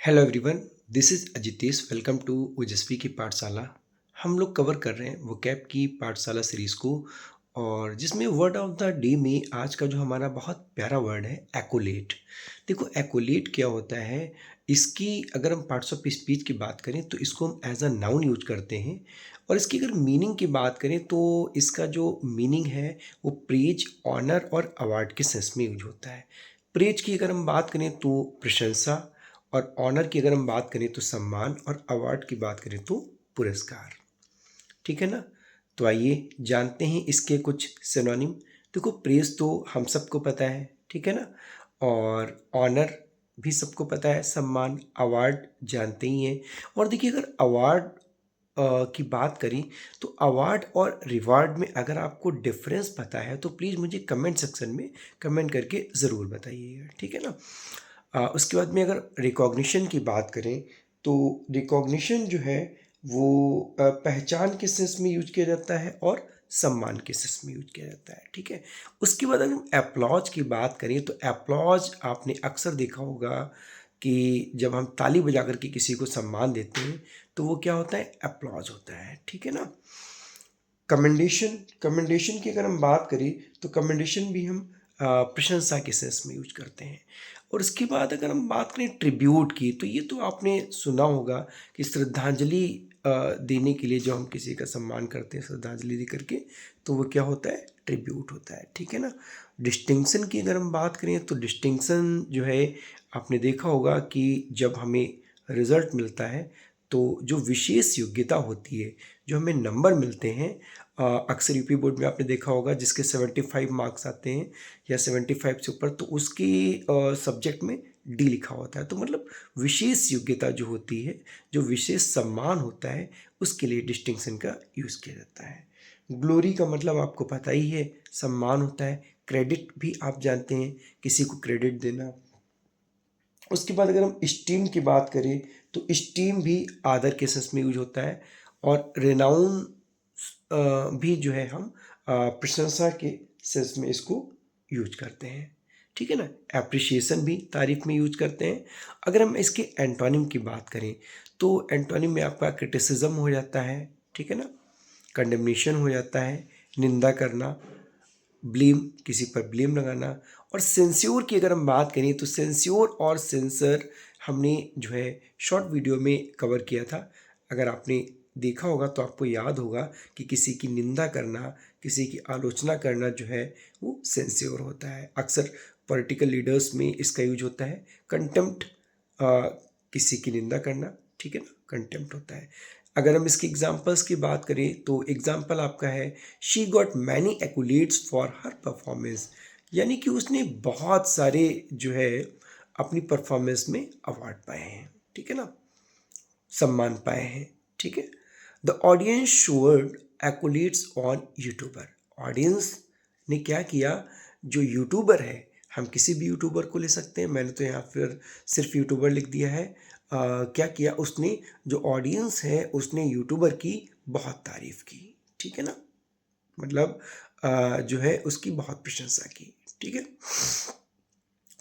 Hello everyone, this is Ajitesh. Welcome to Ojaswi की पाठशाला। हम लोग कवर कर रहे हैं वोकैब की पाठशाला सीरीज़ को, और जिसमें वर्ड ऑफ द डे में आज का जो हमारा बहुत प्यारा वर्ड है एक्कोलेट। देखो, एक्कोलेट क्या होता है? इसकी अगर हम पार्ट्स ऑफ स्पीच की बात करें तो इसको हम एज अ नाउन यूज करते हैं, और इसकी अगर मीनिंग की बात करें तो इसका जो मीनिंग है वो प्रेज, ऑनर और अवार्ड के सेंस में यूज होता है। प्रेज की अगर हम बात करें तो प्रशंसा, और ऑनर की अगर हम बात करें तो सम्मान, और अवार्ड की बात करें तो पुरस्कार। ठीक है ना? तो आइए जानते हैं इसके कुछ सिनोनिम। देखो, प्रेज तो हम सबको पता है, ठीक है ना? और ऑनर भी सबको पता है, सम्मान, अवार्ड जानते ही हैं। और देखिए, अगर अवार्ड की बात करें तो अवार्ड और रिवार्ड में अगर आपको डिफरेंस पता है तो प्लीज़ मुझे कमेंट सेक्शन में कमेंट करके ज़रूर बताइएगा, ठीक है ना? उसके बाद में अगर रिकॉग्निशन की बात करें तो रिकॉग्निशन जो है वो पहचान के सेंस में यूज किया जाता है और सम्मान के सेंस में यूज किया जाता है, ठीक है। उसके बाद अगर हम एप्लॉज की बात करें तो एप्लॉज आपने अक्सर देखा होगा कि जब हम ताली बजा करके किसी को सम्मान देते हैं तो वो क्या होता है? एप्लॉज होता है, ठीक है ना। कमेंडेशन, कमेंडेशन की अगर हम बात करें तो कमेंडेशन भी हम प्रशंसा के सेंस में यूज करते हैं। और इसके बाद अगर हम बात करें ट्रिब्यूट की, तो ये तो आपने सुना होगा कि श्रद्धांजलि देने के लिए जो हम किसी का सम्मान करते हैं श्रद्धांजलि दे करके, तो वो क्या होता है? ट्रिब्यूट होता है, ठीक है ना। डिस्टिंक्शन की अगर हम बात करें तो डिस्टिंक्शन जो है आपने देखा होगा कि जब हमें रिज़ल्ट मिलता है तो जो विशेष योग्यता होती है, जो हमें नंबर मिलते हैं, अक्सर यूपी बोर्ड में आपने देखा होगा जिसके 75 मार्क्स आते हैं या 75 से ऊपर, तो उसकी सब्जेक्ट में डी लिखा होता है। तो मतलब विशेष योग्यता जो होती है, जो विशेष सम्मान होता है, उसके लिए डिस्टिंक्शन का यूज़ किया जाता है। ग्लोरी का मतलब आपको पता ही है, सम्मान होता है। क्रेडिट भी आप जानते हैं, किसी को क्रेडिट देना। उसके बाद अगर हम स्टीम की बात करें तो स्टीम भी आदर के सेंस में यूज होता है। और रेनाउन भी जो है हम प्रशंसा के सेंस में इसको यूज करते हैं, ठीक है ना। एप्रिसिएशन भी तारीफ में यूज करते हैं। अगर हम इसके एंटोनिम की बात करें तो एंटोनिम में आपका क्रिटिसिज्म हो जाता है, ठीक है ना। कंडेमनेशन हो जाता है, निंदा करना, ब्लेम, किसी पर ब्लेम लगाना। और सेंस्योर की अगर हम बात करें तो सेंस्योर और सेंसर हमने जो है शॉर्ट वीडियो में कवर किया था। अगर आपने देखा होगा तो आपको याद होगा कि किसी की निंदा करना, किसी की आलोचना करना जो है वो सेंस्योर होता है। अक्सर पॉलिटिकल लीडर्स में इसका यूज होता है। कंटेम्प्ट, किसी की निंदा करना, ठीक है ना, कंटेम्प्ट होता है। अगर हम इसके एग्जाम्पल्स की बात करें तो एग्जाम्पल आपका है, she got many accolades for her performance, यानी कि उसने बहुत सारे जो है अपनी परफॉर्मेंस में अवार्ड पाए हैं, ठीक है ना, सम्मान पाए हैं, ठीक है। The audience showed accolades on YouTuber. Audience ने क्या किया? जो यूट्यूबर है, हम किसी भी यूट्यूबर को ले सकते हैं, मैंने तो यहाँ फिर सिर्फ यूट्यूबर लिख दिया है। क्या किया उसने? जो ऑडियंस है उसने यूट्यूबर की बहुत तारीफ की, ठीक है ना। मतलब जो है उसकी बहुत प्रशंसा की, ठीक है।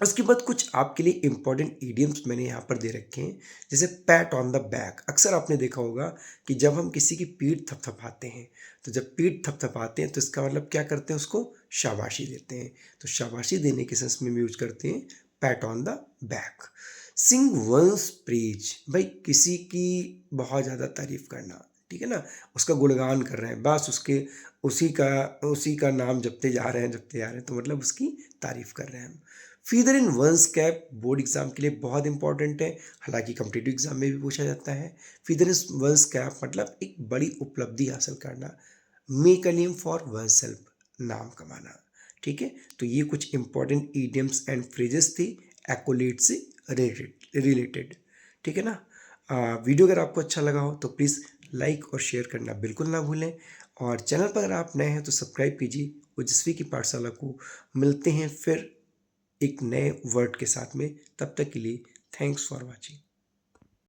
उसके बाद कुछ आपके लिए इंपॉर्टेंट ईडियम्स मैंने यहाँ पर दे रखे हैं, जैसे पैट ऑन द बैक। अक्सर आपने देखा होगा कि जब हम किसी की पीठ थपथपाते हैं, तो जब पीठ थपथपाते हैं तो इसका मतलब क्या करते हैं? उसको शाबाशी देते हैं। तो शाबाशी देने के सेंस में यूज करते हैं pat on the back. Sing one's praise, भाई किसी की बहुत ज़्यादा तारीफ करना, ठीक है ना, उसका गुणगान कर रहे हैं, बस उसके उसी का नाम जपते जा रहे हैं, जपते जा रहे हैं, तो मतलब उसकी तारीफ कर रहे हैं हम। फीदर इन वंस कैप बोर्ड एग्जाम के लिए बहुत इंपॉर्टेंट है, हालांकि कॉम्पिटिटिव एग्जाम में भी पूछा जाता है। फीदर इन वंस कैप मतलब एक बड़ी उपलब्धि हासिल करना। Make a name for one self, नाम कमाना, ठीक है। तो ये कुछ इंपॉर्टेंट ईडियम्स एंड फ्रेजेस थे एक्कोलेट से रिलेटेड, ठीक है ना। वीडियो अगर आपको अच्छा लगा हो तो प्लीज़ लाइक और शेयर करना बिल्कुल ना भूलें, और चैनल पर अगर आप नए हैं तो सब्सक्राइब कीजिए ओजस्वी की पाठशाला को। मिलते हैं फिर एक नए वर्ड के साथ में, तब तक के लिए थैंक्स फॉर वॉचिंग।